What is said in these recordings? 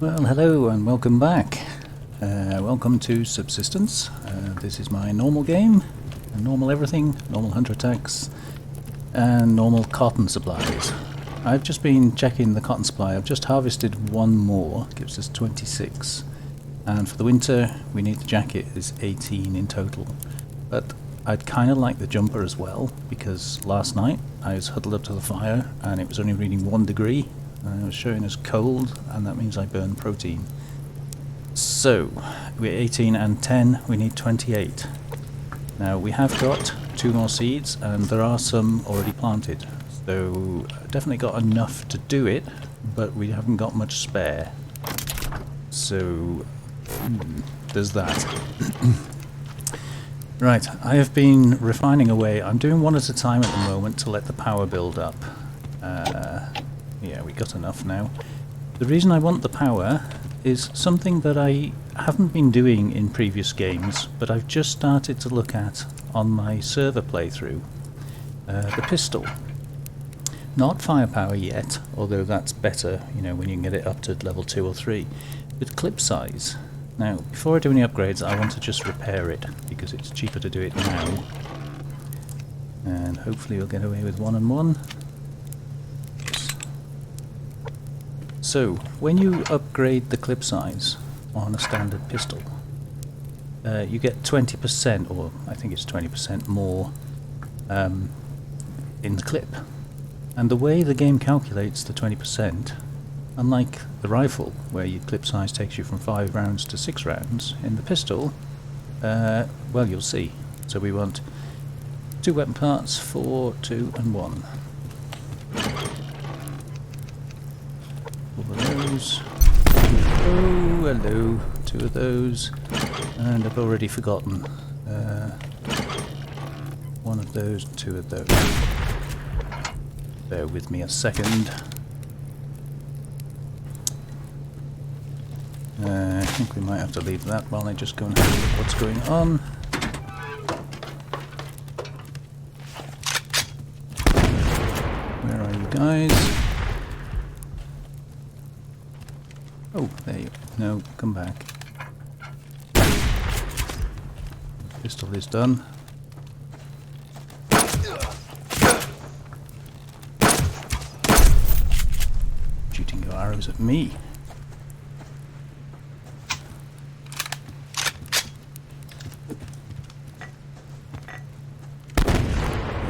Well, hello and welcome back. Welcome to Subsistence. This is my normal game, normal everything, normal hunter attacks, and normal cotton supplies. I've just been checking the cotton supply. I've just harvested one more, gives us 26. And for the winter, we need the jacket is 18 in total. But I'd kind of like the jumper as well, because last night I was huddled up to the fire and it was only reading 1 degree. It was showing as cold, and that means I burn protein. So, we're 18 and 10, we need 28. Now, we have got 2 more seeds, and there are some already planted. So, definitely got enough to do it, but we haven't got much spare. So, there's that. Right, I have been refining away. I'm doing one at a time at the moment to let the power build up. Yeah, we got enough now. The reason I want the power is something that I haven't been doing in previous games, but I've just started to look at on my server playthrough. The pistol. Not firepower yet, although that's better, you know, when you can get it up to level 2 or 3. But clip size. Now, before I do any upgrades, I want to just repair it, because it's cheaper to do it now. And hopefully we'll get away with 1 and 1. So, when you upgrade the clip size on a standard pistol, you get 20%, or I think it's 20% more in the clip. And the way the game calculates the 20%, unlike the rifle, where your clip size takes you from 5 rounds to 6 rounds, in the pistol, well, you'll see. So we want 2 weapon parts, 4, 2 and 1. Oh, hello, 2 of those, and I've already forgotten 1 of those, 2 of those. Bear with me a second. I think we might have to leave that while I just go and have a look what's going on. Where are you guys? Oh, there you go. No, come back. Pistol is done. Shooting your arrows at me.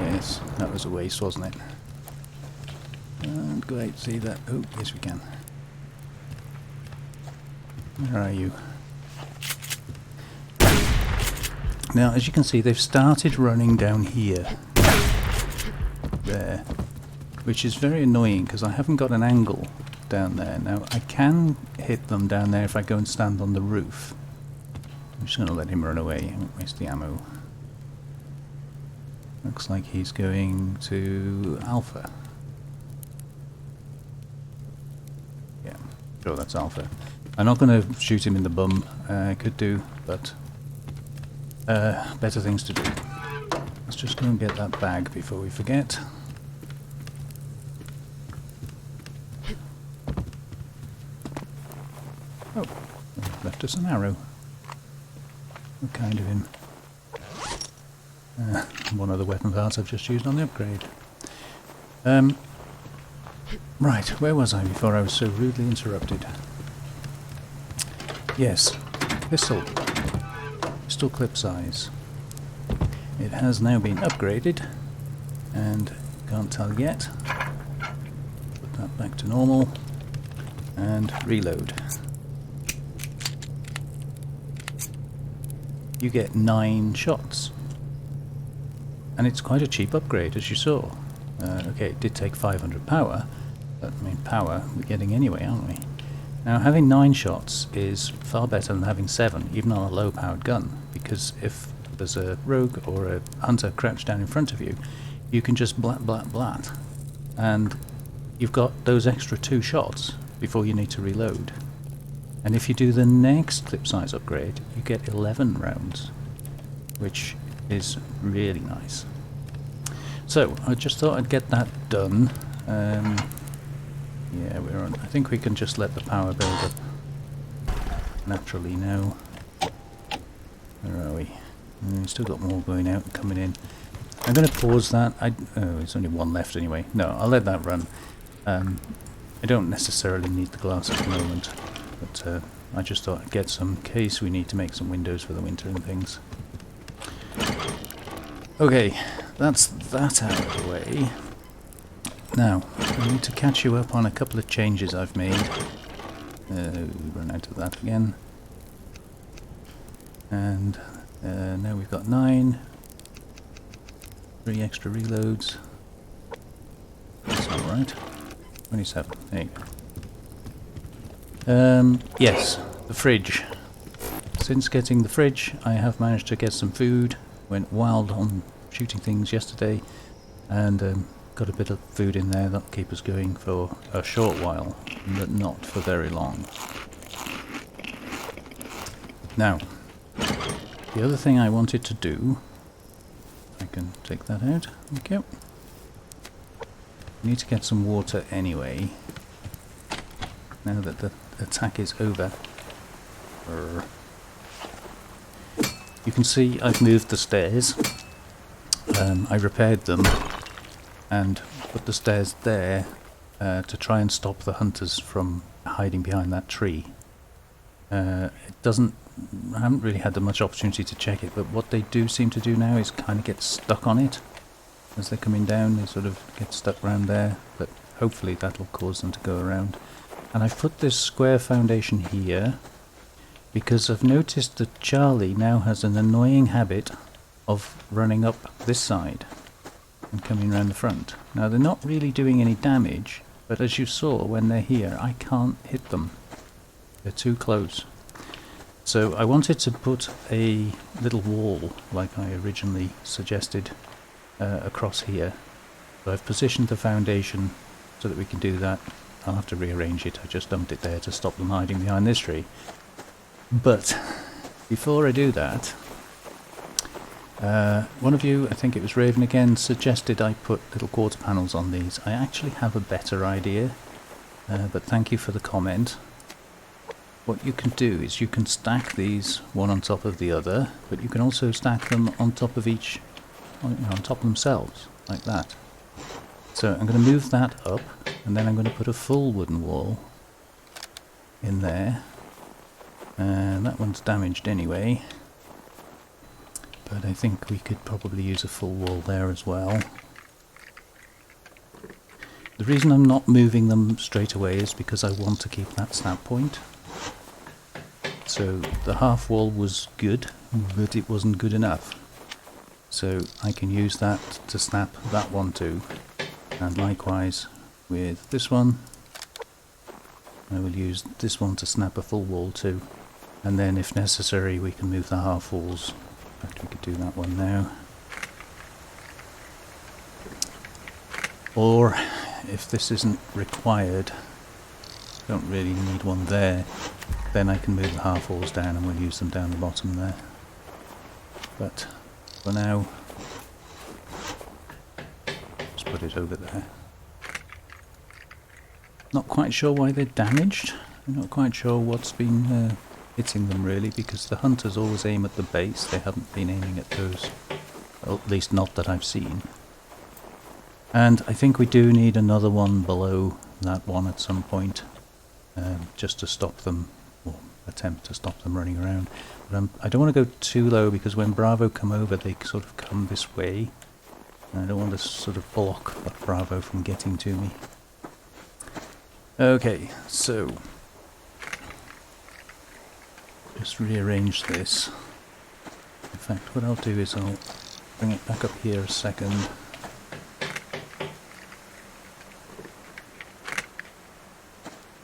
Yes, that was a waste, wasn't it? And go out, see that. Oh, yes we can. Where are you? Now, as you can see, they've started running down here. There. Which is very annoying, because I haven't got an angle down there. Now, I can hit them down there if I go and stand on the roof. I'm just going to let him run away. I won't waste the ammo. Looks like he's going to Alpha. Yeah, sure, that's Alpha. I'm not going to shoot him in the bum. I could do, but better things to do. Let's just go and get that bag before we forget. Oh, left us an arrow. What kind of him? One of the weapon parts I've just used on the upgrade. Right, where was I before I was so rudely interrupted? Yes, pistol clip size. It has now been upgraded, and can't tell yet. Put that back to normal, and reload. You get 9 shots, and it's quite a cheap upgrade, as you saw. Okay, it did take 500 power, but I mean, power we're getting anyway, aren't we? Now, having 9 shots is far better than having 7, even on a low-powered gun, because if there's a rogue or a hunter crouched down in front of you, you can just blat, blat, blat, and you've got those extra 2 shots before you need to reload. And if you do the next clip size upgrade, you get 11 rounds, which is really nice. So, I just thought I'd get that done. Yeah, we're on. I think we can just let the power build up naturally now. Where are we? We've still got more going out and coming in. I'm going to pause that. Oh, there's only one left anyway. No, I'll let that run. I don't necessarily need the glass at the moment, but I just thought I'd get some in case we need to make some windows for the winter and things. Okay, that's that out of the way. Now, I need to catch you up on a couple of changes I've made. We run out of that again. And now we've got 9. 3 extra reloads. That's not right. 27. There you go. Yes, the fridge. Since getting the fridge, I have managed to get some food. Went wild on shooting things yesterday, and got a bit of food in there that'll keep us going for a short while, but not for very long. Now, the other thing I wanted to do, I can take that out. Okay. We need to get some water anyway. Now that the attack is over. You can see I've moved the stairs. I repaired them and put the stairs there to try and stop the hunters from hiding behind that tree. I haven't really had much opportunity to check it, but what they do seem to do now is kind of get stuck on it. As they're coming down, they sort of get stuck around there, but hopefully that'll cause them to go around. And I've put this square foundation here because I've noticed that Charlie now has an annoying habit of running up this side and coming around the front. Now they're not really doing any damage, but as you saw when they're here, I can't hit them. They're too close. So I wanted to put a little wall, like I originally suggested, across here. So I've positioned the foundation so that we can do that. I'll have to rearrange it. I just dumped it there to stop them hiding behind this tree. But before I do that, one of you, I think it was Raven again, suggested I put little quarter panels on these. I actually have a better idea, but thank you for the comment. What you can do is you can stack these one on top of the other, but you can also stack them on top of each, on top of themselves, like that. So I'm going to move that up, and then I'm going to put a full wooden wall in there. And that one's damaged anyway, but I think we could probably use a full wall there as well. The reason I'm not moving them straight away is because I want to keep that snap point. So the half wall was good, but it wasn't good enough. So I can use that to snap that one too. And likewise with this one, I will use this one to snap a full wall too. And then if necessary we can move the half walls. In fact, we could do that one now. Or if this isn't required, don't really need one there, then I can move the half walls down and we'll use them down the bottom there. But for now, just put it over there. Not quite sure why they're damaged. I'm not quite sure what's been hitting them really, because the hunters always aim at the base. They haven't been aiming at those, well, at least not that I've seen. And I think we do need another one below that one at some point, just to stop them, or attempt to stop them running around. But I don't want to go too low, because when Bravo come over they sort of come this way, and I don't want to sort of block Bravo from getting to me. Okay, so just rearrange this. In fact, what I'll do is I'll bring it back up here a second.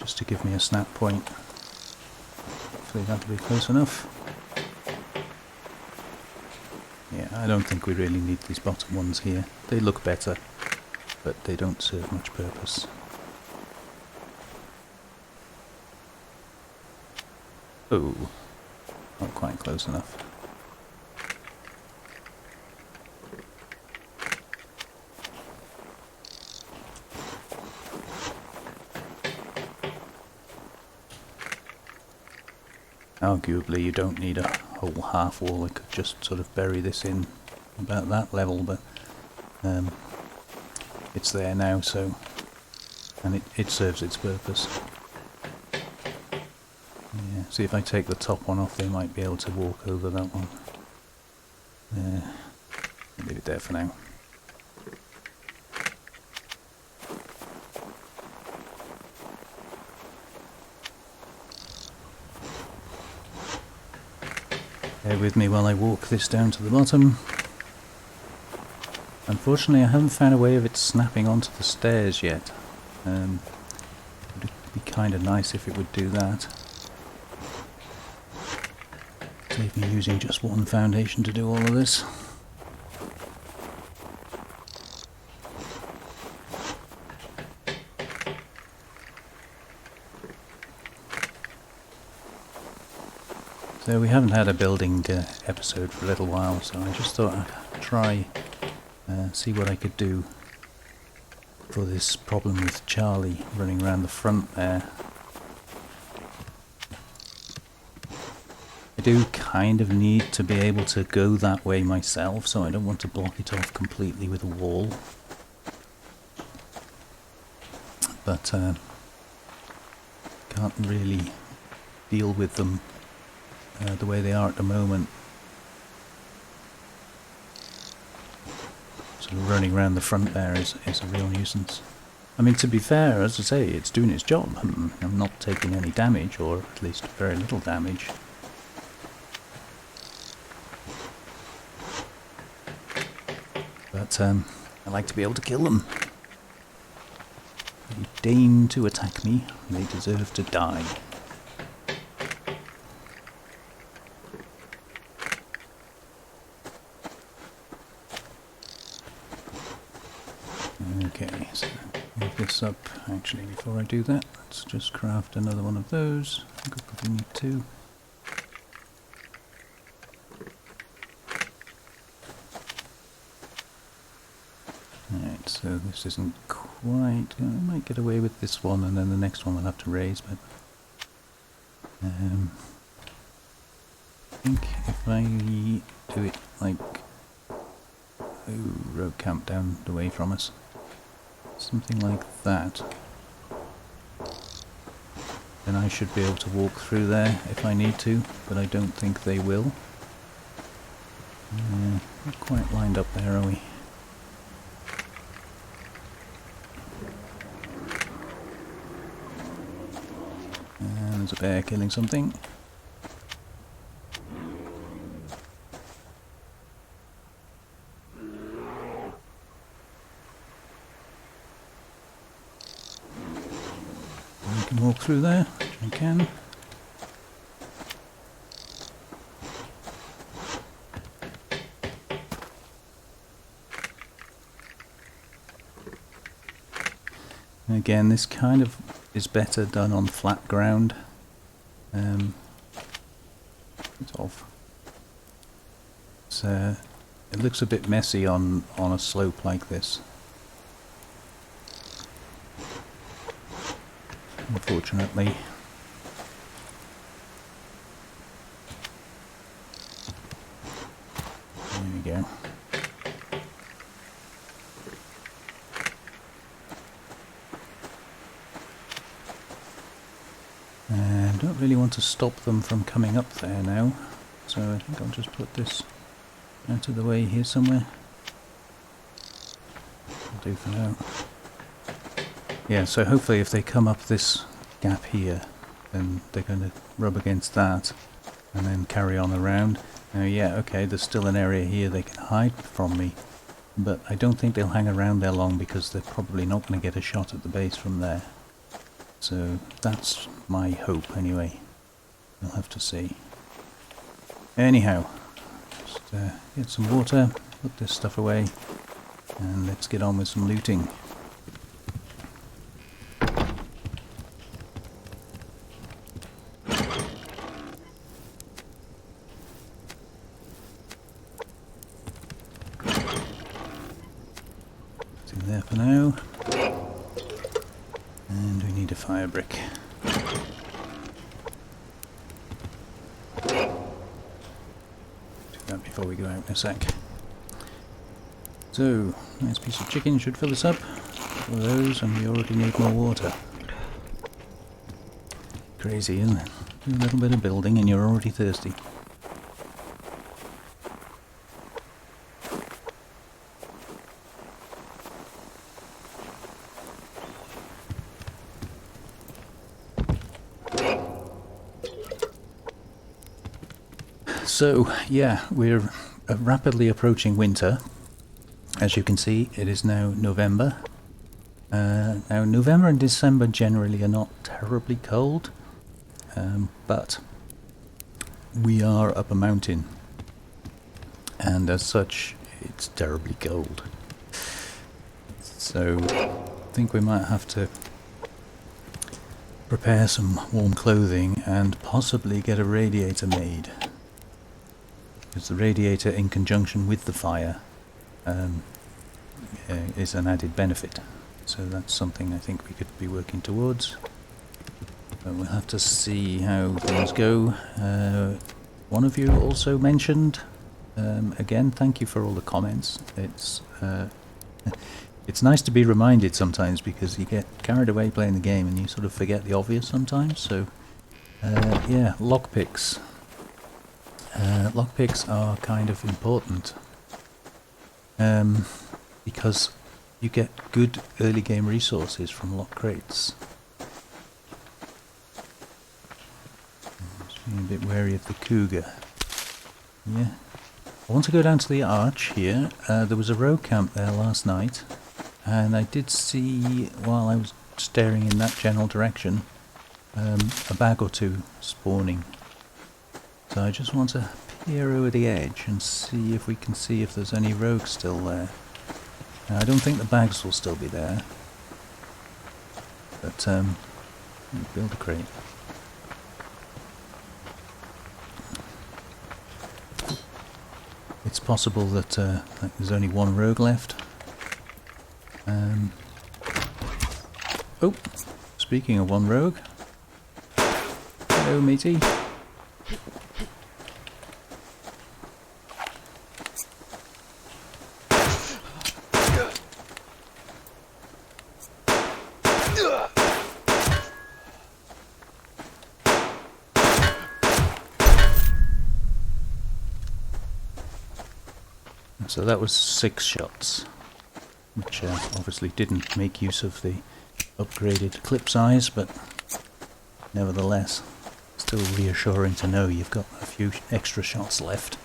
Just to give me a snap point. Hopefully that'll be close enough. Yeah, I don't think we really need these bottom ones here. They look better, but they don't serve much purpose. Oh, not quite close enough. Arguably you don't need a whole half wall, I could just sort of bury this in about that level, but it's there now, so, and it serves its purpose. Yeah, see if I take the top one off, they might be able to walk over that one. I'll leave it there for now. Bear with me while I walk this down to the bottom. Unfortunately I haven't found a way of it snapping onto the stairs yet. It would be kind of nice if it would do that. Save me using just one foundation to do all of this. So we haven't had a building episode for a little while, so I just thought I'd try see what I could do for this problem with Charlie running around the front there. I do kind of need to be able to go that way myself, so I don't want to block it off completely with a wall. But can't really deal with them the way they are at the moment. Sort of running around the front there is a real nuisance. I mean, to be fair, as I say, it's doing its job. I'm not taking any damage, or at least very little damage. But I like to be able to kill them. They deign to attack me, they deserve to die. Okay, so move this up. Actually, before I do that, let's just craft another one of those. I think I probably need two. Alright, so this isn't quite... I might get away with this one, and then the next one we'll have to raise, but... I think if I do it like... Oh, road camp down the way from us. Something like that. Then I should be able to walk through there if I need to, but I don't think they will. Not quite lined up there, are we? And there's a bear killing something. Walk through there, which I can. And again, this kind of is better done on flat ground. It looks a bit messy on a slope like this. Unfortunately. There we go. And don't really want to stop them from coming up there now, so I think I'll just put this out of the way here somewhere. I'll do for now. Yeah, so hopefully if they come up this gap here, then they're going to rub against that and then carry on around. Now, yeah, okay, there's still an area here they can hide from me, but I don't think they'll hang around there long because they're probably not going to get a shot at the base from there. So that's my hope anyway. We'll have to see. Anyhow, just get some water, put this stuff away, and let's get on with some looting. There for now, and we need a fire brick. before we go out in a sec. So, nice piece of chicken should fill us up. Couple of those, and we already need more water. Crazy, isn't it? Do a little bit of building and you're already thirsty. So, yeah, we're rapidly approaching winter. As you can see, it is now November. Now, November and December generally are not terribly cold, but we are up a mountain, and as such, it's terribly cold. So, I think we might have to prepare some warm clothing and possibly get a radiator made. Because the radiator, in conjunction with the fire, is an added benefit. So that's something I think we could be working towards. But we'll have to see how things go. One of you also mentioned, again, thank you for all the comments. It's nice to be reminded sometimes, because you get carried away playing the game and you sort of forget the obvious sometimes. So, yeah, lockpicks. Lockpicks are kind of important because you get good early game resources from lock crates. Just being a bit wary of the cougar. Yeah. I want to go down to the arch here. There was a rogue camp there last night, and I did see, while I was staring in that general direction, a bag or two spawning. So I just want to peer over the edge and see if we can see if there's any rogues still there. Now, I don't think the bags will still be there, but build a crate. It's possible that there's only one rogue left. Oh, speaking of one rogue, hello matey. So that was 6 shots, which obviously didn't make use of the upgraded clip size, but nevertheless, still reassuring to know you've got a few extra shots left.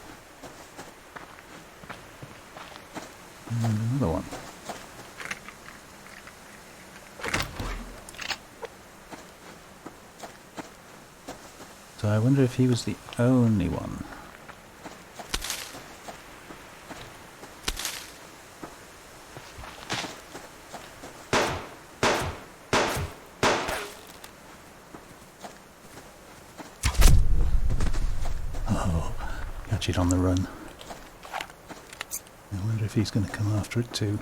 And another one. So I wonder if he was the only one. Catch it on the run. I wonder if he's going to come after it too.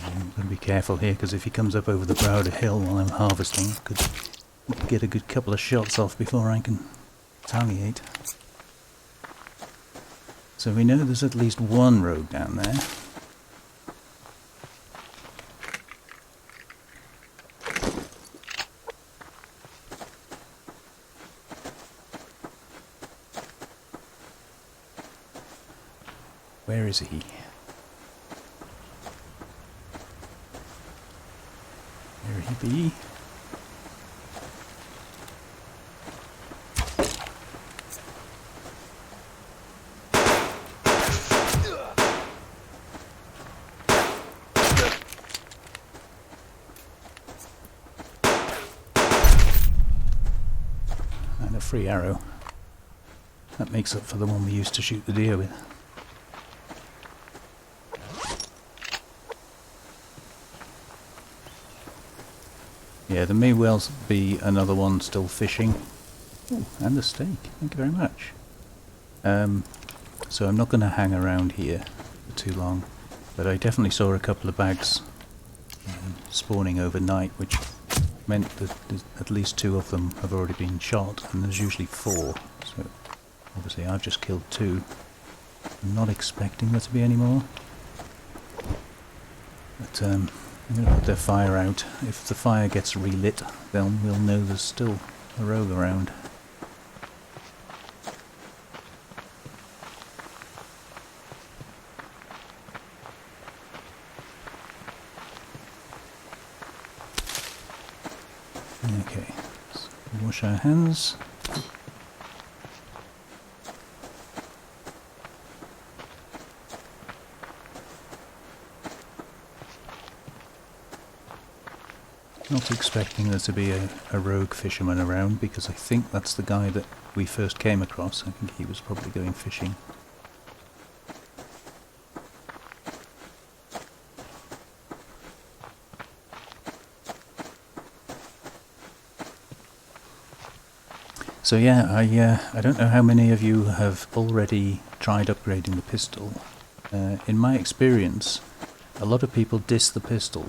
I'm going to be careful here, because if he comes up over the brow of the hill while I'm harvesting, I could get a good couple of shots off before I can retaliate. So we know there's at least one rogue down there. Where is he? There he be. And a free arrow. That makes up for the one we used to shoot the deer with. Yeah, there may well be another one still fishing. Ooh, and a steak. Thank you very much. So I'm not going to hang around here for too long, but I definitely saw a couple of bags spawning overnight, which meant that at least 2 of them have already been shot, and there's usually 4. So obviously I've just killed 2. I'm not expecting there to be any more. But I'm going to put their fire out. If the fire gets relit, then we'll know there's still a rogue around. Okay, let's wash our hands. Not expecting there to be a rogue fisherman around, because I think that's the guy that we first came across. I think he was probably going fishing. So yeah, I don't know how many of you have already tried upgrading the pistol. In my experience, a lot of people diss the pistol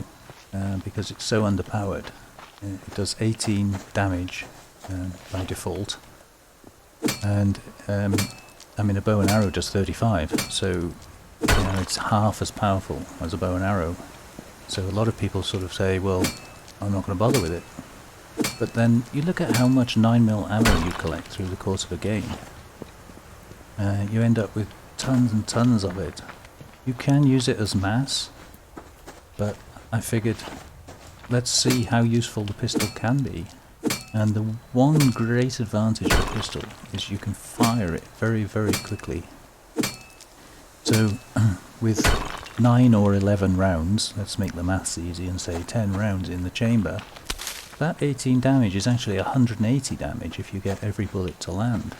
because it's so underpowered. It does 18 damage by default, and I mean a bow and arrow does 35, so you know, it's half as powerful as a bow and arrow. So a lot of people sort of say, well, I'm not going to bother with it. But then you look at how much 9mm ammo you collect through the course of a game. You end up with tons and tons of it. You can use it as mass, but I figured let's see how useful the pistol can be. And the one great advantage of the pistol is you can fire it very, very quickly. So with 9 or 11 rounds, let's make the maths easy and say 10 rounds in the chamber, that 18 damage is actually 180 damage if you get every bullet to land,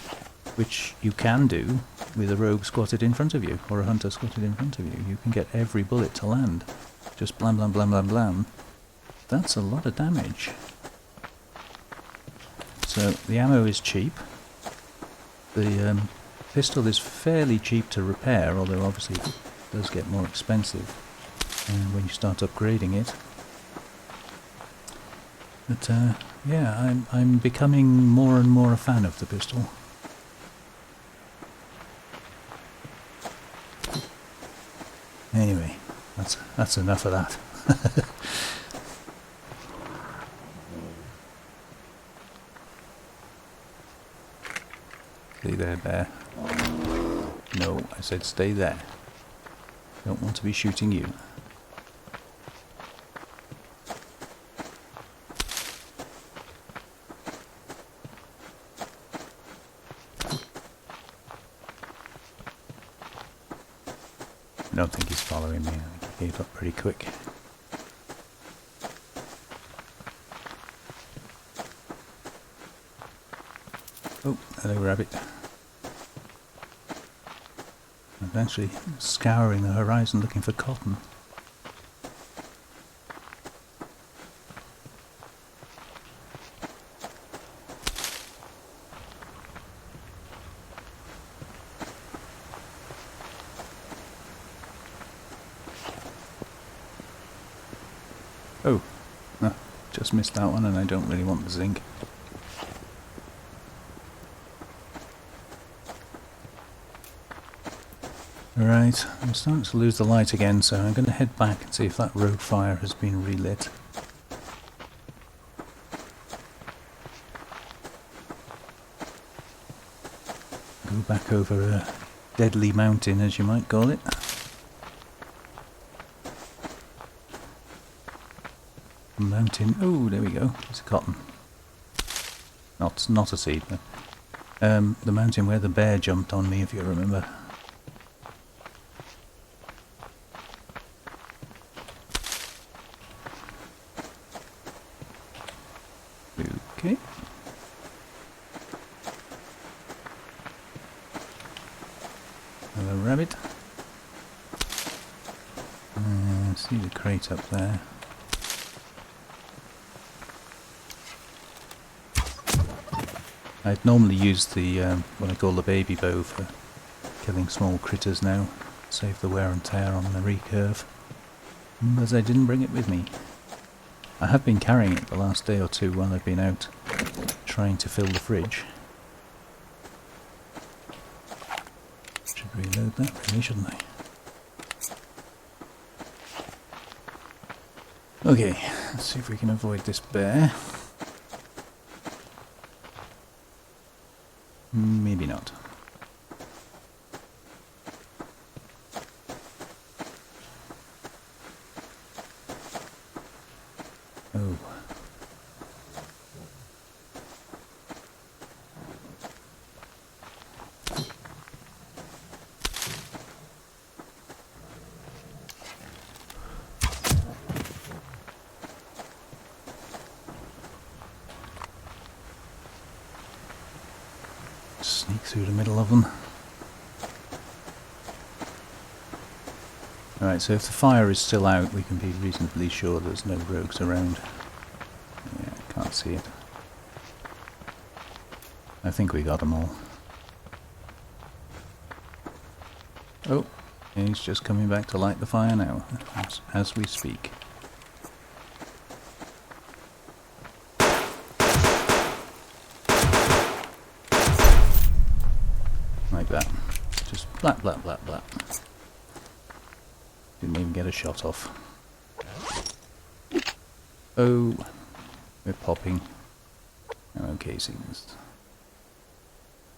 which you can do with a rogue squatted in front of you, or a hunter squatted in front of you. You can get every bullet to land. Just blam blam blam blam blam. That's a lot of damage. So the ammo is cheap. The pistol is fairly cheap to repair, although obviously it does get more expensive when you start upgrading it. But yeah, I'm becoming more and more a fan of the pistol. Anyway, that's enough of that. Stay there, bear. No, I said stay there. Don't want to be shooting you. I don't think he's following me. I think he gave up pretty quick. Oh, hello rabbit. I'm actually scouring the horizon looking for cotton. Oh, no, just missed that one, and I don't really want the zinc. Right, I'm starting to lose the light again, so I'm going to head back and see if that rogue fire has been relit. Go back over a deadly mountain, as you might call it. Mountain. Oh, there we go. It's a cotton. Not a seed. But, the mountain where the bear jumped on me, if you remember. Okay. Another rabbit. See the crate up there. I'd normally use the what I call the baby bow for killing small critters now, save the wear and tear on the recurve. but I didn't bring it with me. I have been carrying it the last day or two while I've been out trying to fill the fridge. Should reload that really, shouldn't I? Okay, let's see if we can avoid this bear. Maybe not. Oh. Sneak through the middle of them. Alright, so if the fire is still out, we can be reasonably sure there's no rogues around. Yeah, can't see it. I think we got them all. Oh, he's just coming back to light the fire now, as we speak. Like that. Just blap, blap, blap, blap. Didn't even get a shot off. Oh, we're popping ammo casings.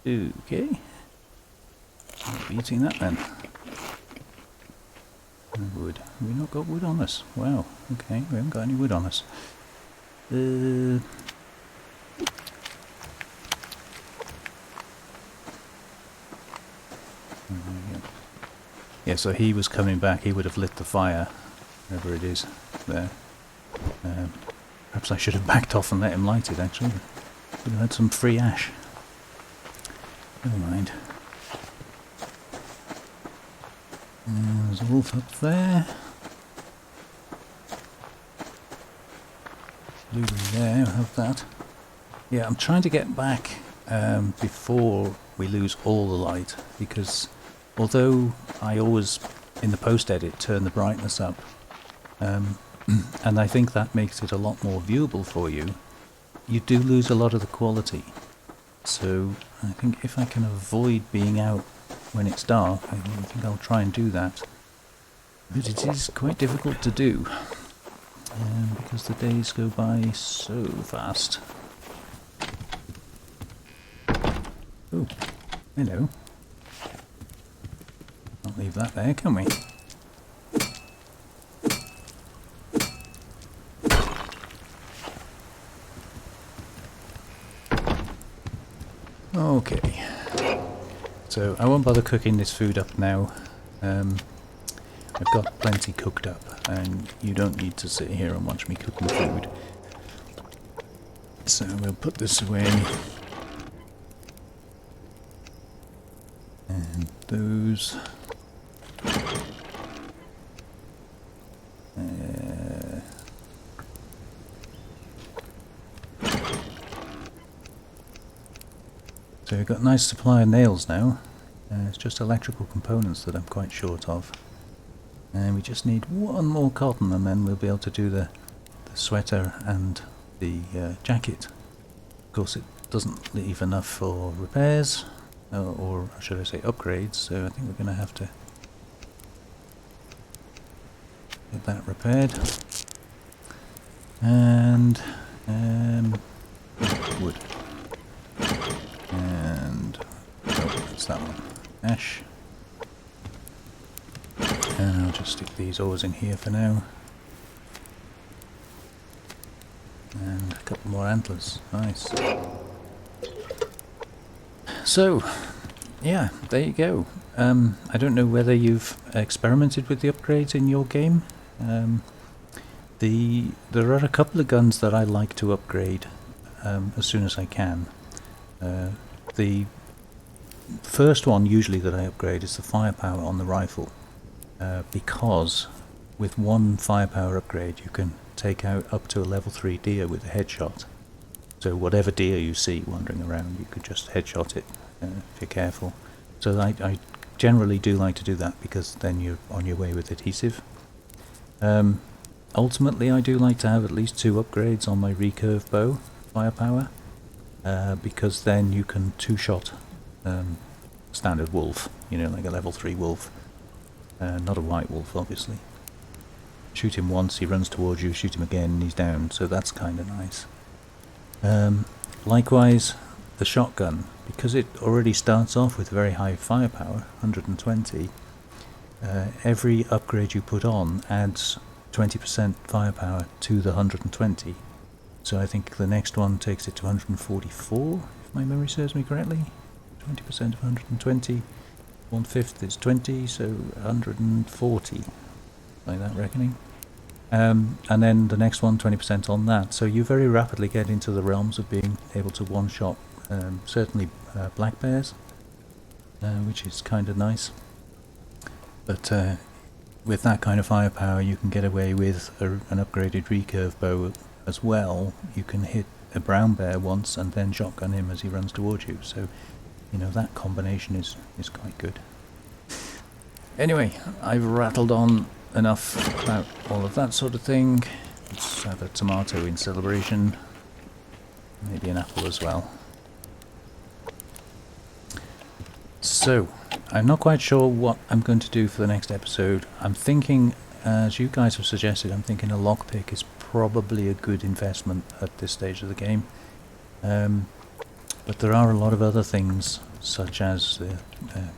Okay. I'll be eating that then. Wood. Have we not got wood on us? Wow, okay, we haven't got any wood on us. Yeah, so he was coming back, he would have lit the fire, wherever it is, there. Perhaps I should have backed off and let him light it, actually. Would have had some free ash. Never mind. There's a wolf up there. Blueberry there, I'll have that. Yeah, I'm trying to get back before we lose all the light, because although I always, in the post-edit, turn the brightness up, and I think that makes it a lot more viewable for you, you do lose a lot of the quality. So I think if I can avoid being out when it's dark, I think I'll try and do that. But it is quite difficult to do, because the days go by so fast. Oh, hello. Can't leave that there, can we? Okay, so I won't bother cooking this food up now. I've got plenty cooked up, and you don't need to sit here and watch me cooking food. So we'll put this away. And those. So we've got a nice supply of nails now. It's just electrical components that I'm quite short of. And we just need one more cotton, and then we'll be able to do the sweater and the jacket. Of course it doesn't leave enough for repairs, or should I say upgrades, so I think we're going to have to get that repaired. And wood. And oh, that's that one. Ash. And I'll just stick these ores in here for now. And a couple more antlers. Nice. So, yeah, there you go. I don't know whether you've experimented with the upgrades in your game. There are a couple of guns that I like to upgrade as soon as I can. The first one usually that I upgrade is the firepower on the rifle, because with one firepower upgrade you can take out up to a level 3 deer with a headshot. So whatever deer you see wandering around, you could just headshot it if you're careful. So I generally do like to do that, because then you're on your way with adhesive. Ultimately, I do like to have at least 2 upgrades on my recurve bow firepower, because then you can 2-shot standard wolf, you know, like a level 3 wolf, not a white wolf obviously. Shoot him once, he runs towards you, shoot him again and he's down, so that's kind of nice. Likewise, the shotgun, because it already starts off with very high firepower, 120, every upgrade you put on adds 20% firepower to the 120. So I think the next one takes it to 144, if my memory serves me correctly. 20% of 120, 1/5 is 20, so 140, by that reckoning. And then the next one, 20% on that. So you very rapidly get into the realms of being able to one-shot, certainly black bears, which is kind of nice. But with that kind of firepower, you can get away with an upgraded recurve bow as well. You can hit a brown bear once and then shotgun him as he runs towards you. So, you know, that combination is quite good. Anyway, I've rattled on enough about all of that sort of thing. Let's have a tomato in celebration. Maybe an apple as well. So, I'm not quite sure what I'm going to do for the next episode. I'm thinking, as you guys have suggested, I'm thinking a lockpick is probably a good investment at this stage of the game. But there are a lot of other things, such as the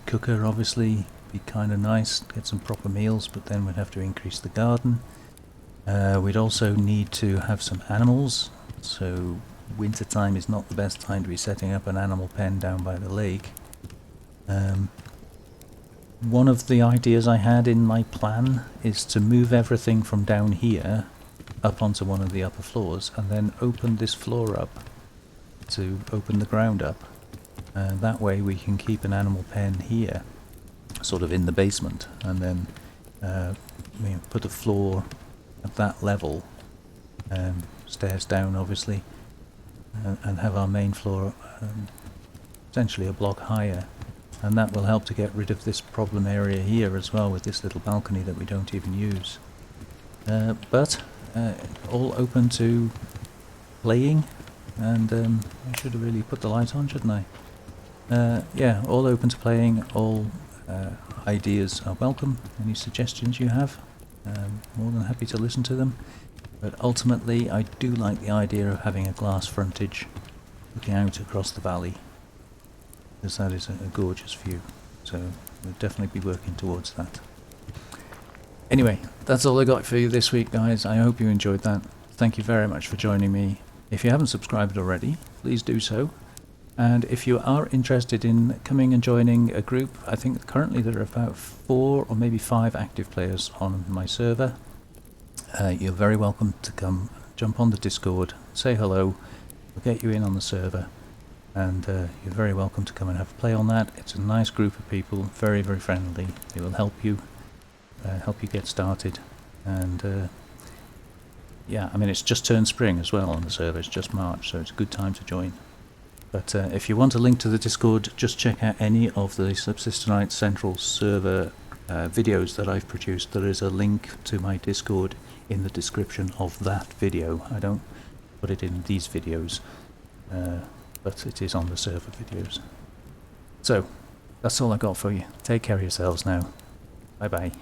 cooker, obviously, be kind of nice, get some proper meals, but then we'd have to increase the garden. We'd also need to have some animals, so winter time is not the best time to be setting up an animal pen down by the lake. One of the ideas I had in my plan is to move everything from down here up onto one of the upper floors and then open this floor up to open the ground up. That way we can keep an animal pen here, sort of in the basement, and then put a floor at that level, stairs down obviously, and have our main floor essentially a block higher. And that will help to get rid of this problem area here as well, with this little balcony that we don't even use. But all open to playing, and I should have really put the light on, shouldn't I? Yeah, all open to playing, all ideas are welcome. Any suggestions you have, more than happy to listen to them. But ultimately I do like the idea of having a glass frontage looking out across the valley, because that is a gorgeous view, so we'll definitely be working towards that. Anyway, that's all I got for you this week, guys. I hope you enjoyed that. Thank you very much for joining me. If you haven't subscribed already, please do so. And if you are interested in coming and joining a group, I think currently there are about 4 or maybe 5 active players on my server. You're very welcome to come jump on the Discord, say hello, we'll get you in on the server. And you're very welcome to come and have a play on that. It's a nice group of people, very, very friendly. They will help you get started. And yeah, I mean, it's just turned spring as well on the server. It's just March, so it's a good time to join. But if you want a link to the Discord, just check out any of the Subsistence Central server videos that I've produced. There is a link to my Discord in the description of that video. I don't put it in these videos. But it is on the server videos. So, that's all I got for you. Take care of yourselves now. Bye bye.